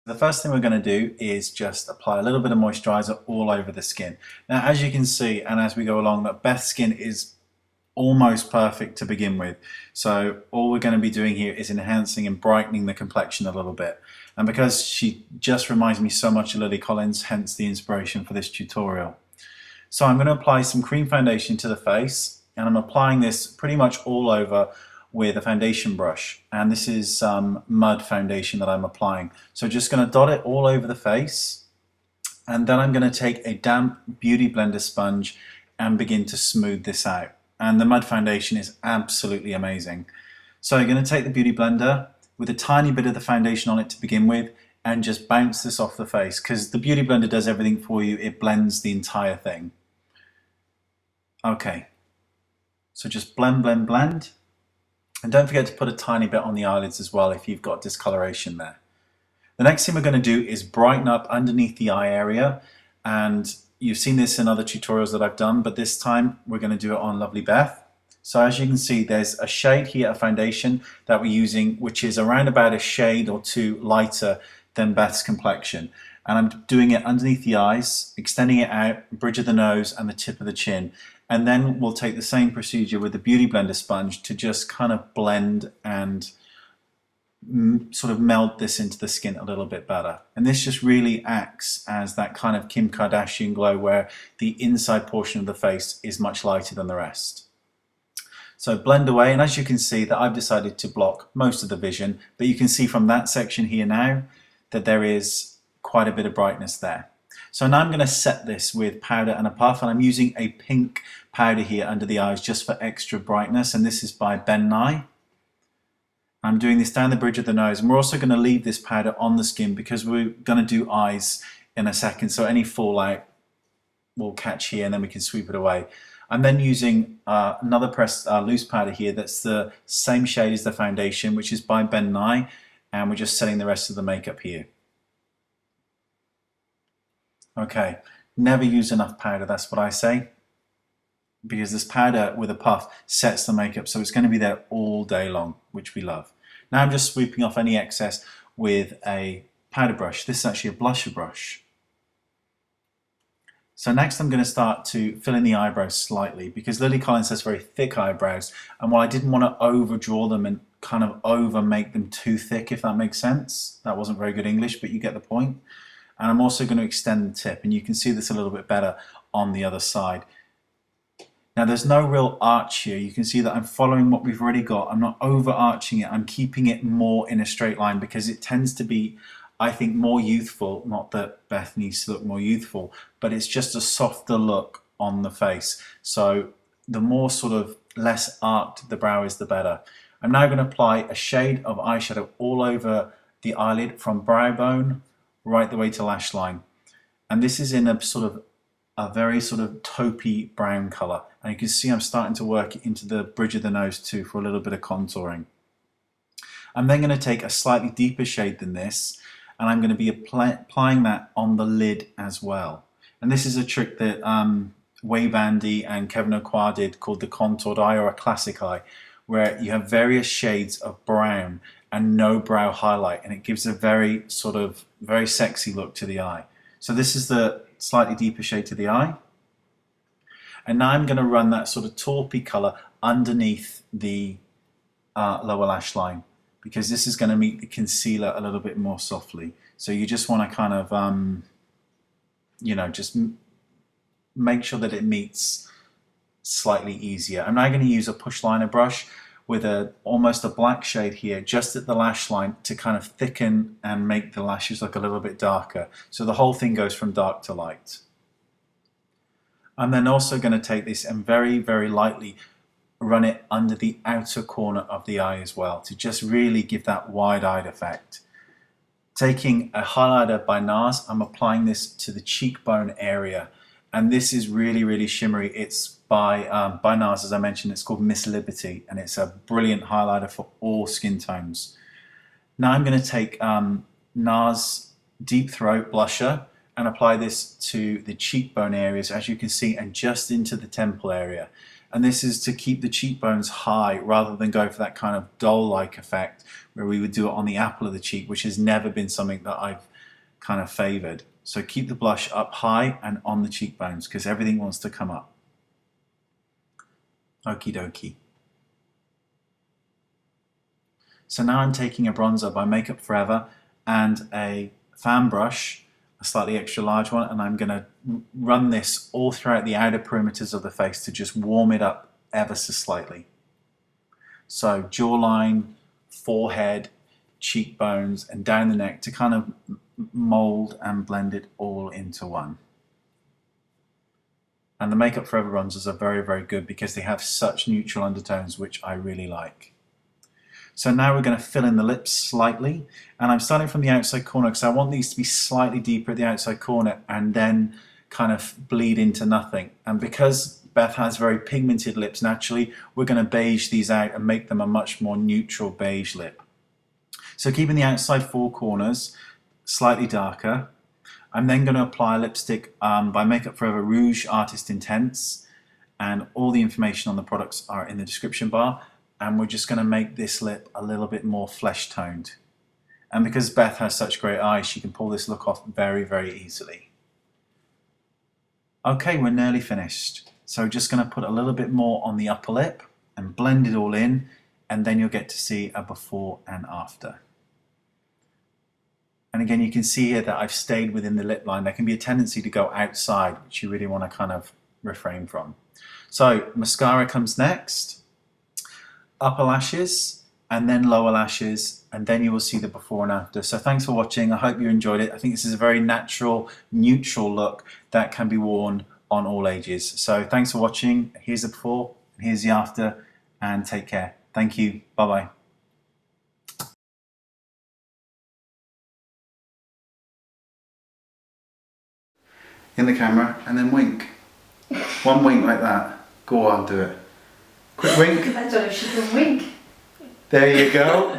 The first thing we're going to do is just apply a little bit of moisturizer all over the skin. Now, as you can see, and as we go along, that Beth's skin is almost perfect to begin with. So all we're going to be doing here is enhancing and brightening the complexion a little bit. And because she just reminds me so much of Lily Collins, hence the inspiration for this tutorial. So I'm going to apply some cream foundation to the face, and I'm applying this pretty much all over with a foundation brush, and this is some mud foundation that I'm applying. So just going to dot it all over the face, and then I'm going to take a damp beauty blender sponge and begin to smooth this out. And the mud foundation is absolutely amazing. So you're going to take the beauty blender with a tiny bit of the foundation on it to begin with and just bounce this off the face, because the beauty blender does everything for you. It blends the entire thing. Okay, so just blend, blend, blend. And don't forget to put a tiny bit on the eyelids as well if you've got discoloration there. The next thing we're going to do is brighten up underneath the eye area, and you've seen this in other tutorials that I've done, but this time we're going to do it on Lovely Beth. So as you can see, there's a shade here, a foundation that we're using, which is around about a shade or two lighter than Beth's complexion. And I'm doing it underneath the eyes, extending it out, bridge of the nose and the tip of the chin. And then we'll take the same procedure with the Beauty Blender sponge to just kind of blend and sort of melt this into the skin a little bit better. And this just really acts as that kind of Kim Kardashian glow where the inside portion of the face is much lighter than the rest. So blend away, and as you can see that I've decided to block most of the vision, but you can see from that section here now that there is quite a bit of brightness there. So now I'm going to set this with powder and a puff, and I'm using a pink powder here under the eyes just for extra brightness, and this is by Bandy. I'm doing this down the bridge of the nose, and we're also going to leave this powder on the skin because we're going to do eyes in a second, so any fallout will catch here and then we can sweep it away. I'm then using another pressed loose powder here that's the same shade as the foundation, which is by Bandy, and we're just setting the rest of the makeup here. Okay, never use enough powder, that's what I say, because this powder with a puff sets the makeup, so it's going to be there all day long, which we love. Now I'm just sweeping off any excess with a powder brush. This is actually a blusher brush. So next I'm going to start to fill in the eyebrows slightly, because Lily Collins has very thick eyebrows, and while I didn't want to overdraw them and kind of over make them too thick, if that makes sense. That wasn't very good English, but you get the point. And I'm also going to extend the tip, and you can see this a little bit better on the other side. Now there's no real arch here. You can see that I'm following what we've already got. I'm not overarching it. I'm keeping it more in a straight line because it tends to be, I think, more youthful. Not that Beth needs to look more youthful, but it's just a softer look on the face. So the more sort of less arched the brow is, the better. I'm now going to apply a shade of eyeshadow all over the eyelid from brow bone right the way to lash line, and this is in a sort of a very sort of taupey brown color, and you can see I'm starting to work it into the bridge of the nose too for a little bit of contouring. I'm then going to take a slightly deeper shade than this, and I'm going to be applying that on the lid as well. And this is a trick that Bandy and Kevyn Aucoin did, called the contoured eye or a classic eye, where you have various shades of brown and no brow highlight, and it gives a very sort of very sexy look to the eye. So this is the slightly deeper shade to the eye, and now I'm going to run that sort of taupey color underneath the lower lash line, because this is going to meet the concealer a little bit more softly. So you just want to kind of you know, just make sure that it meets slightly easier. I'm now going to use a push liner brush with almost a black shade here just at the lash line to kind of thicken and make the lashes look a little bit darker. So the whole thing goes from dark to light. I'm then also going to take this and very, very lightly run it under the outer corner of the eye as well, to just really give that wide-eyed effect. Taking a highlighter by NARS, I'm applying this to the cheekbone area, and this is really, really shimmery. It's by NARS, as I mentioned. It's called Miss Liberty, and it's a brilliant highlighter for all skin tones. Now I'm going to take NARS Deep Throat Blusher and apply this to the cheekbone areas, as you can see, and just into the temple area. And this is to keep the cheekbones high rather than go for that kind of doll-like effect where we would do it on the apple of the cheek, which has never been something that I've kind of favoured. So keep the blush up high and on the cheekbones because everything wants to come up. Okie dokie. So now I'm taking a bronzer by Makeup Forever and a fan brush, a slightly extra large one, and I'm going to run this all throughout the outer perimeters of the face to just warm it up ever so slightly. So jawline, forehead, cheekbones, and down the neck to kind of mold and blend it all into one. And the Makeup Forever bronzers are very, very good because they have such neutral undertones, which I really like. So now we're going to fill in the lips slightly, and I'm starting from the outside corner because I want these to be slightly deeper at the outside corner and then kind of bleed into nothing. And because Beth has very pigmented lips naturally, we're going to beige these out and make them a much more neutral beige lip. So keeping the outside four corners slightly darker. I'm then going to apply a lipstick by Makeup Forever Rouge Artist Intense, and all the information on the products are in the description bar. And we're just going to make this lip a little bit more flesh toned. And because Beth has such great eyes, she can pull this look off very, very easily. Okay, we're nearly finished. So just going to put a little bit more on the upper lip and blend it all in, and then you'll get to see a before and after. And again, you can see here that I've stayed within the lip line. There can be a tendency to go outside, which you really want to kind of refrain from. So mascara comes next. Upper lashes and then lower lashes, and then you will see the before and after. So thanks for watching. I hope you enjoyed it. I think this is a very natural, neutral look that can be worn on all ages. So thanks for watching. Here's the before and here's the after, and take care. Thank you. Bye-bye. In the camera and then wink. One wink like that. Go on, do it. Quick wink. I don't know if she can wink. There you go.